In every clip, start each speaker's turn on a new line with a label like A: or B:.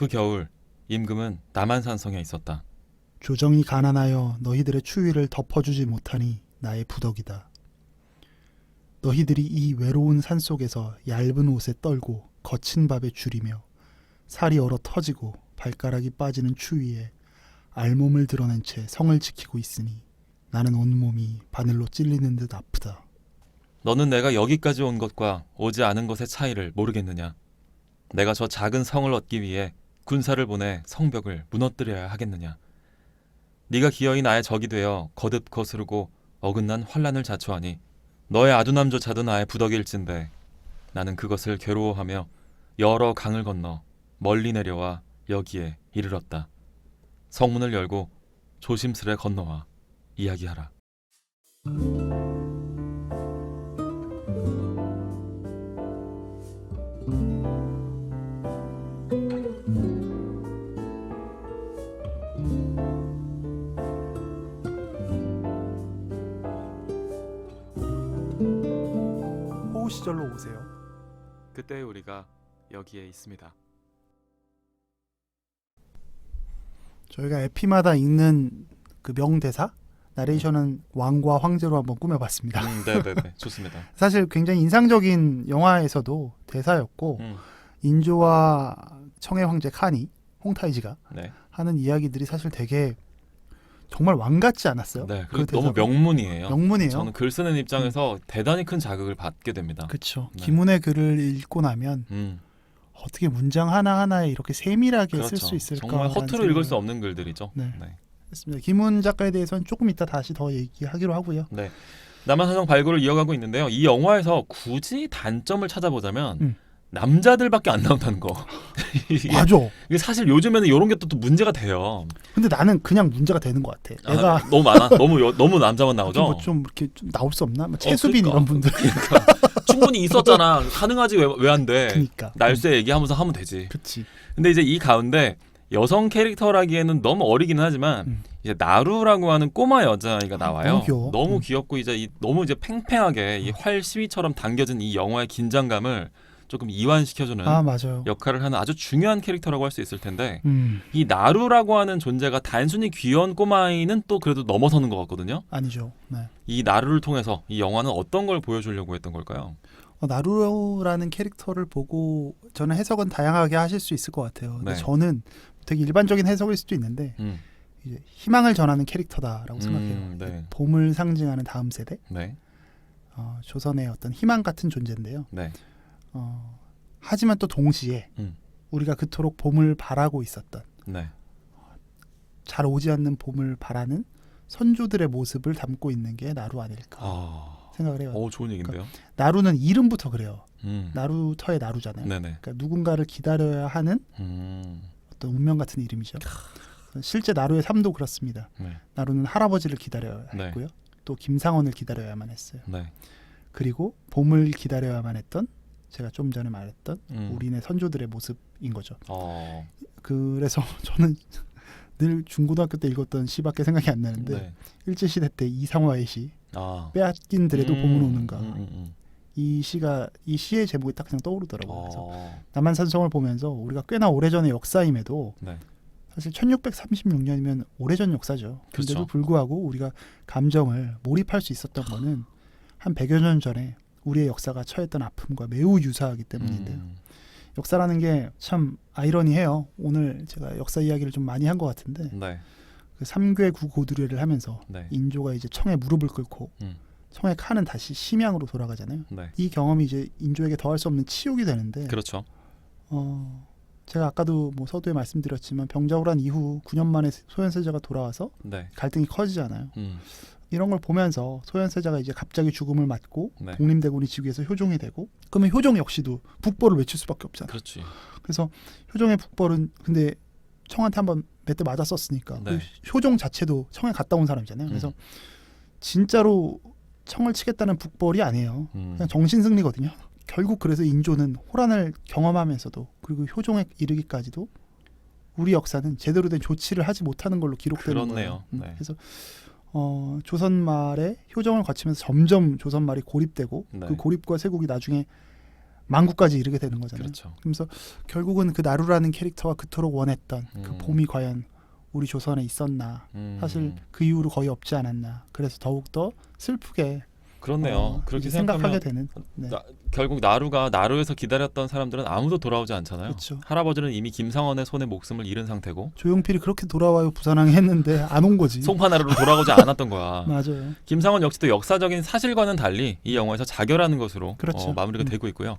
A: 그 겨울 임금은 남한산성에 있었다.
B: 조정이 가난하여 너희들의 추위를 덮어주지 못하니 나의 부덕이다. 너희들이 이 외로운 산속에서 얇은 옷에 떨고 거친 밥에 줄이며 살이 얼어 터지고 발가락이 빠지는 추위에 알몸을 드러낸 채 성을 지키고 있으니 나는 온몸이 바늘로 찔리는 듯 아프다.
A: 너는 내가 여기까지 온 것과 오지 않은 것의 차이를 모르겠느냐? 내가 저 작은 성을 얻기 위해 군사를 보내 성벽을 무너뜨려야 하겠느냐? 네가 기어이 나의 적이 되어 거듭 거스르고 어긋난 환란을 자초하니 너의 아두남조차도 나의 부덕일진데 나는 그것을 괴로워하며 여러 강을 건너 멀리 내려와 여기에 이르렀다. 성문을 열고 조심스레 건너와 이야기하라.
B: 호우 시절로 오세요.
A: 그때 우리가 여기에 있습니다.
B: 저희가 에피마다 읽는 그 명대사 나레이션은 왕과 황제로 한번 꾸며봤습니다.
A: 네네네 좋습니다.
B: 사실 굉장히 인상적인 영화에서도 대사였고 인조와 청해 황제 칸이 홍타이지가
A: 네.
B: 하는 이야기들이 사실 되게 정말 왕 같지 않았어요?
A: 네,
B: 그
A: 너무
B: 대사가?
A: 명문이에요.
B: 명문이에요.
A: 저는 글 쓰는 입장에서 대단히 큰 자극을 받게 됩니다.
B: 그렇죠.
A: 네.
B: 김훈의 글을 읽고 나면 어떻게 문장 하나하나에 이렇게 세밀하게
A: 그렇죠.
B: 쓸 수 있을까?
A: 정말 허투루 읽을 수 없는 글들이죠.
B: 네.
A: 네.
B: 했습니다. 김훈 작가에 대해서는 조금 이따 다시 더 얘기하기로 하고요.
A: 네. 남한산성 발굴을 이어가고 있는데요. 이 영화에서 굳이 단점을 찾아보자면 남자들밖에 안 나온다는 거.
B: 맞아.
A: 이게 사실 요즘에는 이런 게 또 문제가 돼요.
B: 근데 나는 그냥 문제가 되는 것 같아. 내가
A: 너무 많아. 너무 남자만 나오죠.
B: 뭐 좀 이렇게 좀 나올 수 없나? 뭐 최수빈
A: 그러니까.
B: 이런 분들.
A: 그러니까 충분히 있었잖아. 가능하지 왜 안 돼?
B: 그러니까.
A: 날쌔 얘기하면서 하면 되지.
B: 그렇지.
A: 근데 이제 이 가운데 여성 캐릭터라기에는 너무 어리기는 하지만 이제 나루라고 하는 꼬마 여자아이가 나와요.
B: 너무 귀여워.
A: 너무 귀엽고 이제 너무 이제 팽팽하게 이 활 시위처럼 당겨진 이 영화의 긴장감을 조금 이완시켜주는
B: 맞아요.
A: 역할을 하는 아주 중요한 캐릭터라고 할 수 있을 텐데
B: 이
A: 이 나루라고 하는 존재가 단순히 귀여운 꼬마아이는 또 그래도 넘어서는 것 같거든요.
B: 아니죠. 네.
A: 이 나루를 통해서 이 영화는 어떤 걸 보여주려고 했던 걸까요?
B: 나루라는 캐릭터를 보고 저는 해석은 다양하게 하실 수 있을 것 같아요. 근데
A: 네.
B: 저는 되게 일반적인 해석일 수도 있는데 이제 희망을 전하는 캐릭터다라고 생각해요.
A: 네.
B: 봄을 상징하는 다음 세대,
A: 네.
B: 조선의 어떤 희망 같은 존재인데요.
A: 네.
B: 하지만 또 동시에 우리가 그토록 봄을 바라고 있었던
A: 네.
B: 잘 오지 않는 봄을 바라는 선조들의 모습을 담고 있는 게 나루 아닐까 생각을 해요.
A: 좋은 얘긴데요.
B: 그러니까 나루는 이름부터 그래요. 나루터의 나루잖아요.
A: 네네.
B: 그러니까 누군가를 기다려야 하는 어떤 운명 같은 이름이죠. 실제 나루의 삶도 그렇습니다.
A: 네.
B: 나루는 할아버지를 기다려야
A: 네.
B: 했고요. 또 김상원을 기다려야만 했어요.
A: 네.
B: 그리고 봄을 기다려야만 했던 제가 좀 전에 말했던 우리네 선조들의 모습인 거죠. 그래서 저는 늘 중고등학교 때 읽었던 시밖에 생각이 안 나는데
A: 네.
B: 일제시대 때 이상화의 시 빼앗긴 들에도 봄은 오는가 이 시의 제목이 딱 그냥 떠오르더라고요. 그래서 남한산성을 보면서 우리가 꽤나 오래전의 역사임에도
A: 네.
B: 사실 1636년이면 오래전 역사죠. 그런데도
A: 그렇죠.
B: 불구하고 우리가 감정을 몰입할 수 있었던 거는 한 100여 년 전에 우리의 역사가 처했던 아픔과 매우 유사하기 때문인데요. 역사라는 게 참 아이러니해요. 오늘 제가 역사 이야기를 좀 많이 한 것 같은데
A: 네.
B: 그 삼괴구 고두례를 하면서
A: 네.
B: 인조가 이제 청에 무릎을 꿇고 청의 칸은 다시 심양으로 돌아가잖아요.
A: 네.
B: 이 경험이 이제 인조에게 더할 수 없는 치욕이 되는데
A: 그렇죠.
B: 제가 아까도 뭐 서두에 말씀드렸지만 병자호란 이후 9년 만에 소현세자가 돌아와서
A: 네.
B: 갈등이 커지잖아요. 이런 걸 보면서 소현세자가 이제 갑자기 죽음을 맞고
A: 네.
B: 독림대군이 지구에서 효종이 되고 그러면 효종 역시도 북벌을 외칠 수밖에 없잖아요.
A: 그렇지.
B: 그래서 효종의 북벌은 근데 청한테 한번 몇 대 맞았었으니까
A: 네.
B: 그 효종 자체도 청에 갔다 온 사람이잖아요. 그래서 진짜로 청을 치겠다는 북벌이 아니에요. 그냥 정신승리거든요. 결국 그래서 인조는 호란을 경험하면서도 그리고 효종에 이르기까지도 우리 역사는 제대로 된 조치를 하지 못하는 걸로 기록되는
A: 그렇네요.
B: 거예요.
A: 네.
B: 그래서 조선말의 효정을 거치면서 점점 조선말이 고립되고
A: 네.
B: 그 고립과 쇄국이 나중에 망국까지 이르게 되는 거잖아요.
A: 그렇죠.
B: 그래서 결국은 그 나루라는 캐릭터가 그토록 원했던 그
A: 음.
B: 봄이 과연 우리 조선에 있었나. 사실 그 이후로 거의 없지 않았나. 그래서 더욱더 슬프게
A: 그렇네요. 그렇게
B: 이제 생각하게
A: 생각하면
B: 되는. 네.
A: 결국 나루가 나루에서 기다렸던 사람들은 아무도 돌아오지 않잖아요.
B: 그렇죠.
A: 할아버지는 이미 김상원의 손에 목숨을 잃은 상태고
B: 조용필이 그렇게 돌아와요 부산항에 했는데 안 온 거지.
A: 송파나루로 돌아오지 않았던 거야.
B: 맞아요.
A: 김상원 역시도 역사적인 사실과는 달리 이 영화에서 자결하는 것으로
B: 그렇죠.
A: 마무리가 되고 있고요.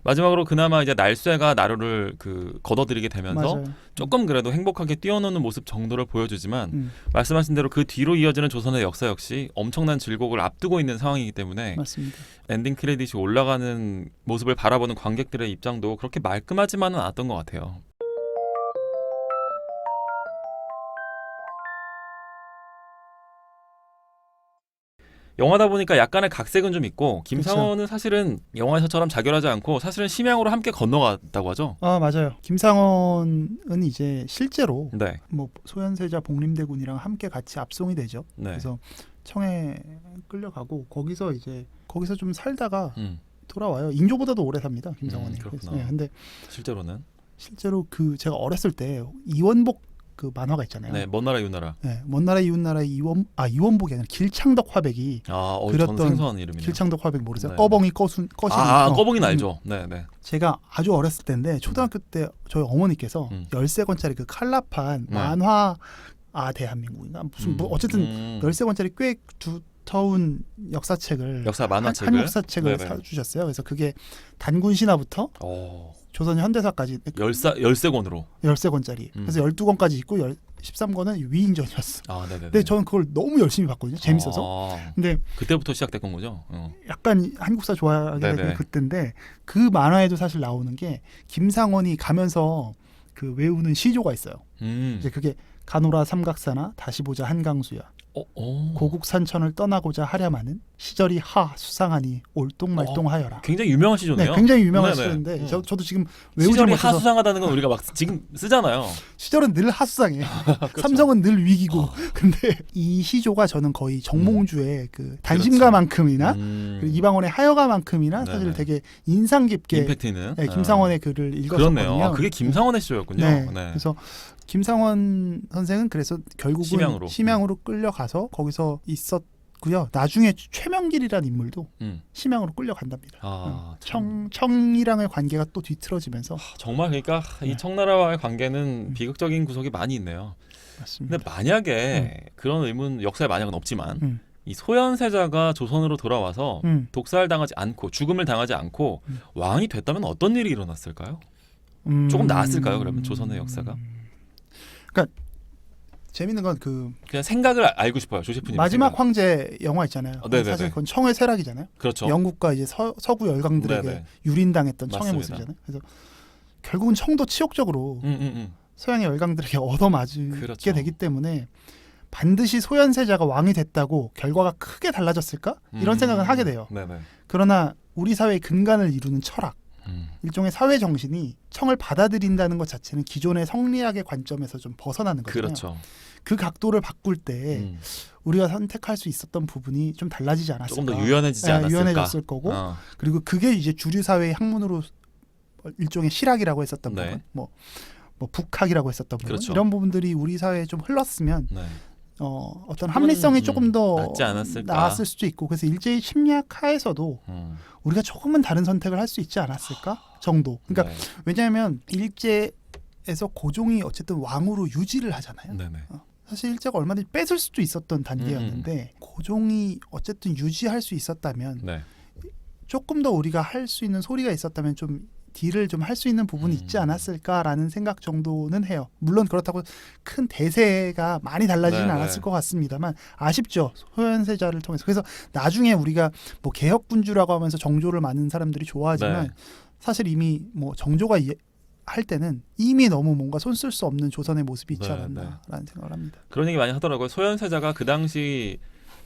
A: 마지막으로 그나마 이제 날쇠가 나루를 걷어들이게 되면서
B: 맞아요.
A: 조금 그래도 행복하게 뛰어노는 모습 정도를 보여주지만 말씀하신 대로 그 뒤로 이어지는 조선의 역사 역시 엄청난 질곡을 앞두고 있는 상황이기 때문에
B: 맞습니다.
A: 엔딩 크레딧이 올라가는 모습을 바라보는 관객들의 입장도 그렇게 말끔하지만은 않았던 것 같아요. 영화다 보니까 약간의 각색은 좀 있고 김상원은 사실은 영화에서처럼 자결하지 않고 사실은 심양으로 함께 건너갔다고 하죠.
B: 아 맞아요. 김상원은 이제 실제로
A: 네.
B: 뭐 소현세자 복림대군이랑 함께 같이 압송이 되죠.
A: 네.
B: 그래서 청에 끌려가고 거기서 좀 살다가 돌아와요. 인조보다도 오래 삽니다. 김상원이.
A: 그렇구나.
B: 네, 근데
A: 실제로는
B: 실제로 그 제가 어렸을 때 이원복 그 만화가 있잖아요.
A: 네, 먼 나라 이웃나라.
B: 네, 먼 나라 이웃 나라의 이원복이 아니라 길창덕 화백이
A: 저는
B: 그렸던
A: 생소한 이름이네요.
B: 길창덕 화백 모르세요?
A: 네.
B: 꺼벙이 꺼신.
A: 꺼벙이는 알죠. 네, 네.
B: 제가 아주 어렸을 때인데 초등학교 때 저희 어머니께서 13권짜리 그 칼라판
A: 네.
B: 만화 대한민국인가 무슨 뭐 어쨌든 13권짜리 꽤 두터운 역사책을
A: 역사 만화책을
B: 한역사책을 사주셨어요. 그래서 그게 단군 신화부터 조선 현대사까지
A: 13권으로
B: 13권짜리. 그래서 12권까지 있고 13권은 위인전이었어.
A: 네네.
B: 근데 저는 그걸 너무 열심히 봤거든요. 재밌어서. 근데
A: 그때부터 시작됐던 거죠.
B: 약간 한국사 좋아하게
A: 네네.
B: 된 그때인데 그 만화에도 사실 나오는 게 김상원이 가면서 그 외우는 시조가 있어요. 이제 그게 가노라 삼각사나 다시 보자 한강수야. 고국 산천을 떠나고자 하랴마는 시절이 수상하니 올똥말똥하여라.
A: 굉장히 유명한 시조네요.
B: 네, 굉장히 유명한 시조인데 저도 지금 외우지
A: 시절이
B: 못해서
A: 하수상하다는 건 우리가 막 지금 쓰잖아요.
B: 시절은 늘 하수상해.
A: 그렇죠.
B: 삼성은 늘 위기고. 근데 이 시조가 저는 거의 정몽주의 그 단심가만큼이나 그리고 이방원의 하여가만큼이나
A: 네네.
B: 사실 되게 인상 깊게
A: 임팩트 있는
B: 김상원의 글을 읽었었거든요.
A: 그렇네요. 그게 김상원의 시조였군요.
B: 네.
A: 네.
B: 그래서 김상원 선생은 그래서 결국은 심양으로 끌려가서 거기서 있었고요. 나중에 최명길이라는 인물도 심양으로 끌려간답니다. 청이랑의 관계가 또 뒤틀어지면서
A: 정말 그러니까 이 청나라와의 관계는 비극적인 구석이 많이 있네요.
B: 맞습니다.
A: 근데 만약에 그런 의문 역사의 만약은 없지만 이 소현세자가 조선으로 돌아와서 독살당하지 않고 죽음을 당하지 않고 왕이 됐다면 어떤 일이 일어났을까요? 조금 나았을까요? 그러면 조선의 역사가?
B: 그러니까 재밌는 건
A: 그냥 생각을 알고 싶어요, 조세프님.
B: 마지막
A: 생각.
B: 황제 영화 있잖아요. 사실 그건 청의 쇠락이잖아요.
A: 그렇죠.
B: 영국과 이제 서구 열강들에게
A: 네네.
B: 유린당했던 청의
A: 맞습니다.
B: 모습이잖아요. 그래서 결국은 청도 치욕적으로 서양의 열강들에게 얻어맞게
A: 그렇죠.
B: 되기 때문에 반드시 소현세자가 왕이 됐다고 결과가 크게 달라졌을까? 이런 생각은 하게 돼요.
A: 네네.
B: 그러나 우리 사회의 근간을 이루는 철학, 일종의 사회 정신이 청을 받아들인다는 것 자체는 기존의 성리학의 관점에서 좀 벗어나는 거잖아요.
A: 그렇죠.
B: 그 각도를 바꿀 때 우리가 선택할 수 있었던 부분이 좀 달라지지 않았을까?
A: 조금 더 유연해지지 않았을까?
B: 유연해졌을 거고 그리고 그게 이제 주류 사회의 학문으로 일종의 실학이라고 했었던
A: 네.
B: 부분, 뭐 북학이라고 했었던 부분,
A: 그렇죠.
B: 이런 부분들이 우리 사회에 좀 흘렀으면
A: 네.
B: 어떤 합리성이 조금 더
A: 낫지 않았을까?
B: 나았을 수도 있고 그래서 일제히 침략 하에서도 우리가 조금은 다른 선택을 할 수 있지 않았을까 정도. 그러니까
A: 네.
B: 왜냐하면 일제에서 고종이 어쨌든 왕으로 유지를 하잖아요.
A: 네네.
B: 사실 일제가 얼마든지 뺏을 수도 있었던 단계였는데 고종이 어쨌든 유지할 수 있었다면
A: 네.
B: 조금 더 우리가 할 수 있는 소리가 있었다면 좀 딜을 좀 할 수 있는 부분이 있지 않았을까라는 생각 정도는 해요. 물론 그렇다고 큰 대세가 많이 달라지진
A: 네네.
B: 않았을 것 같습니다만 아쉽죠. 소현세자를 통해서. 그래서 나중에 우리가 뭐 개혁군주라고 하면서 정조를 많은 사람들이 좋아하지만
A: 네.
B: 사실 이미 뭐 정조가 할 때는 이미 너무 뭔가 손 쓸 수 없는 조선의 모습이 있지
A: 네,
B: 않았나라는 생각을 합니다.
A: 그런 얘기 많이 하더라고요. 소현세자가 그 당시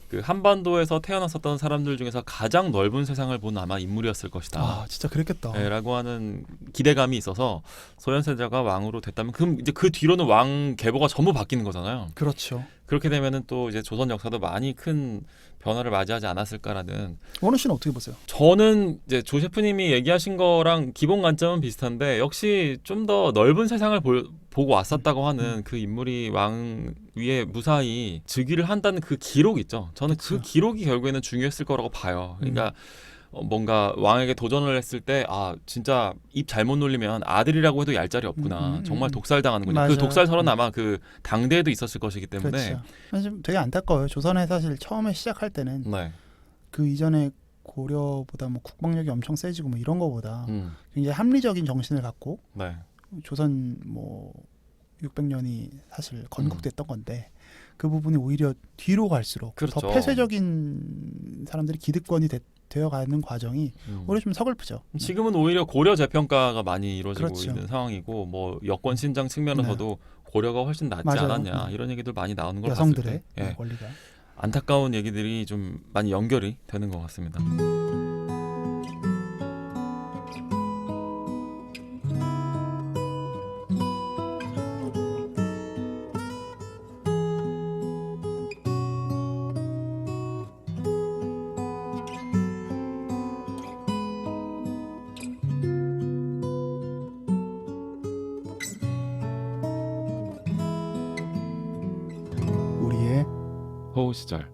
A: 그 한반도에서 태어났었던 사람들 중에서 가장 넓은 세상을 본 아마 인물이었을 것이다.
B: 아 진짜 그랬겠다.
A: 네, 라고 하는 기대감이 있어서 소현세자가 왕으로 됐다면 그럼 이제 그 뒤로는 왕 계보가 전부 바뀌는 거잖아요.
B: 그렇죠.
A: 그렇게 되면은 또 이제 조선 역사도 많이 큰 변화를 맞이하지 않았을까라는.
B: 원우 씨는 어떻게 보세요?
A: 저는 이제 조 셰프님이 얘기하신 거랑 기본 관점은 비슷한데 역시 좀 더 넓은 세상을 보고 왔었다고 하는 그 인물이 왕 위에 무사히 즉위를 한다는 그 기록 있죠. 저는 그
B: 그쵸.
A: 기록이 결국에는 중요했을 거라고 봐요. 그러니까 뭔가 왕에게 도전을 했을 때 진짜 입 잘못 놀리면 아들이라고 해도 얄짤이 없구나. 정말 독살당하는군요. 그
B: 맞아요.
A: 독살설은 아마 그 당대에도 있었을 것이기 때문에.
B: 그렇죠. 좀 되게 안타까워요. 조선에 사실 처음에 시작할 때는
A: 네.
B: 그 이전에 고려보다 뭐 국방력이 엄청 세지고 뭐 이런 거보다
A: 음.
B: 굉장히 합리적인 정신을 갖고
A: 네.
B: 조선 뭐 600년이 사실 건국됐던 건데 그 부분이 오히려 뒤로 갈수록
A: 그렇죠.
B: 더 폐쇄적인 사람들이 기득권이 되어가는 과정이 오히려 좀 서글프죠.
A: 지금은 오히려 고려 재평가가 많이 이루어지고
B: 그렇죠.
A: 있는 상황이고 뭐 여권 신장 측면에서도 고려가 훨씬 낫지
B: 맞아요.
A: 않았냐 이런 얘기들 많이 나오는 걸
B: 여성들의
A: 봤을 때
B: 권리가.
A: 안타까운 얘기들이 좀 많이 연결이 되는 것 같습니다.
B: 우리의
A: 호우 시절.